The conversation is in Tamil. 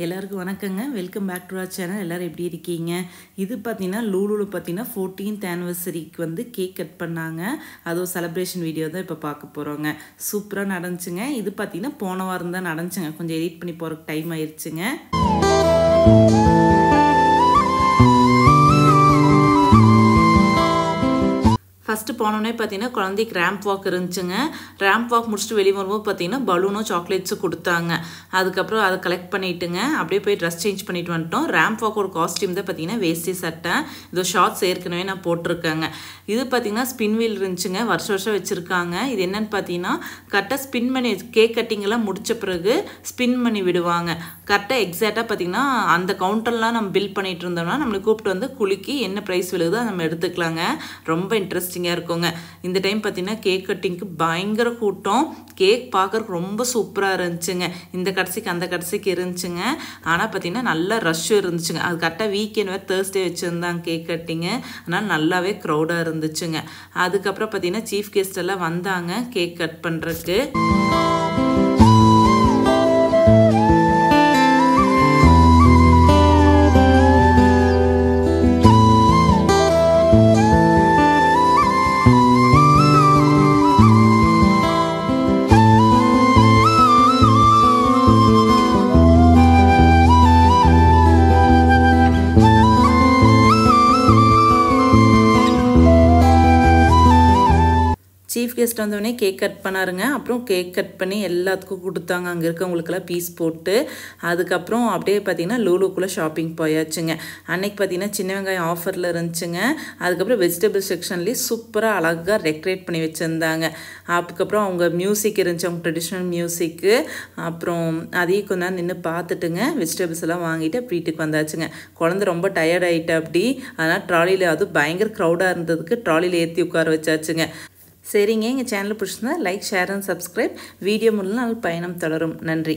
எல்லாருக்கும் வணக்கங்க. Welcome back to our channel. எல்லாரும் எப்படி இருக்கீங்க? இது பார்த்தீங்கன்னா லூலுல பார்த்தீங்கன்னா 14th ஆனிவர்சரிக்கு வந்து கேக் கட் பண்ணாங்க. அது செலிப்ரேஷன் வீடியோ தான் இப்போ பார்க்க போகிறோங்க. சூப்பராக நடந்துச்சுங்க. இது பார்த்தீங்கன்னா போன வாரம் தான் நடந்துச்சுங்க. கொஞ்சம் எடிட் பண்ணி போகிறதுக்கு டைம் ஆயிடுச்சுங்க. ஃபஸ்ட்டு போனோடனே பார்த்தீங்கன்னா குழந்தைக்கு ரேம்ப் வாக் இருந்துச்சுங்க. ரேம்ப் வாக் முடிச்சுட்டு வெளியே வரும்போது பார்த்தீங்கன்னா பலூனும் சாக்லேட்ஸும் கொடுத்தாங்க. அதுக்கப்புறம் அதை கலெக்ட் பண்ணிட்டுங்க அப்படியே போய் ட்ரெஸ் சேஞ்ச் பண்ணிட்டு வந்துட்டோம். ரேம்ப் வாக் ஒரு காஸ்டியூம் தான் பார்த்தீங்கன்னா வேஷ்டி சட்டை, இதோ ஷார்ட்ஸ் ஏற்கனவே நான் போட்டிருக்கேங்க. இது பார்த்தீங்கன்னா ஸ்பின் வீல் இருந்துச்சுங்க, வருஷம் வச்சுருக்காங்க. இது என்னென்னு பார்த்தீங்கன்னா கரெக்டாக ஸ்பின் பண்ணி கேக் கட்டிங்கெல்லாம் முடித்த பிறகு ஸ்பின் பண்ணி விடுவாங்க. கரெக்டாக எக்ஸாக்டாக பார்த்தீங்கன்னா அந்த கவுண்டர்லாம் நம்ம பில் பண்ணிட்டு இருந்தோம்னா நம்மளை கூப்பிட்டு வந்து குலுக்கி என்ன ப்ரைஸ் விழுகுதோ நம்ம எடுத்துக்கலாங்க. ரொம்ப இன்ட்ரெஸ்டிங்காக இருக்குங்க. இந்த டைம் பார்த்தீங்கன்னா கேக் கட்டிங்க்கு பயங்கர கூட்டம். கேக் பார்க்கறதுக்கு ரொம்ப சூப்பராக இருந்துச்சுங்க. இந்த கடைசிக்கு அந்த கடைசிக்கு இருந்துச்சுங்க. ஆனால் பார்த்தீங்கன்னா நல்லா ரஷ் இருந்துச்சுங்க. அது கரெக்டாக வீக்கெண்ட் வேறு தேர்ஸ்டே வச்சுருந்தாங்க கேக் கட்டிங்கு. அதனால் நல்லாவே க்ரௌடாக இருந்துச்சுங்க. அதுக்கப்புறம் பார்த்தீங்கன்னா சீஃப் கெஸ்ட் எல்லாம் வந்தாங்க கேக் கட் பண்ணுறதுக்கு. சீஃப் கெஸ்ட் வந்தோடனே கேக் கட் பண்ணாருங்க. அப்புறம் கேக் கட் பண்ணி எல்லாத்துக்கும் கொடுத்தாங்க, அங்கே இருக்கவங்களுக்கெல்லாம் பீஸ் போட்டு. அதுக்கப்புறம் அப்படியே பார்த்தீங்கன்னா லூலுக்குள்ளே ஷாப்பிங் போயாச்சுங்க. அன்னைக்கு பார்த்தீங்கன்னா சின்ன வெங்காயம் ஆஃபரில் இருந்துச்சுங்க. அதுக்கப்புறம் வெஜிடபிள் செக்ஷன்லேயே சூப்பராக அழகாக டெக்கரேட் பண்ணி வச்சுருந்தாங்க. அதுக்கப்புறம் அவங்க மியூசிக் இருந்துச்சு, அவங்க ட்ரெடிஷ்னல் மியூசிக்கு. அப்புறம் அதையும் கொஞ்ச நேரம் நின்று பார்த்துட்டுங்க வெஜிடபிள்ஸ் எல்லாம் வாங்கிட்டு வீட்டுக்கு வந்தாச்சுங்க. குழந்தை ரொம்ப டயர்ட் ஆகிட்டு அப்படி, அதனால் ட்ராலியில் அதுவும் பயங்கர க்ரௌடாக இருந்ததுக்கு ட்ராலியில் ஏற்றி உட்கார வச்சாச்சுங்க. சரிங்க, எங்கள் சேனல் பிடிச்சிருந்தா like, share and subscribe. Video மூலம் பயணம் தொடரும். நன்றி.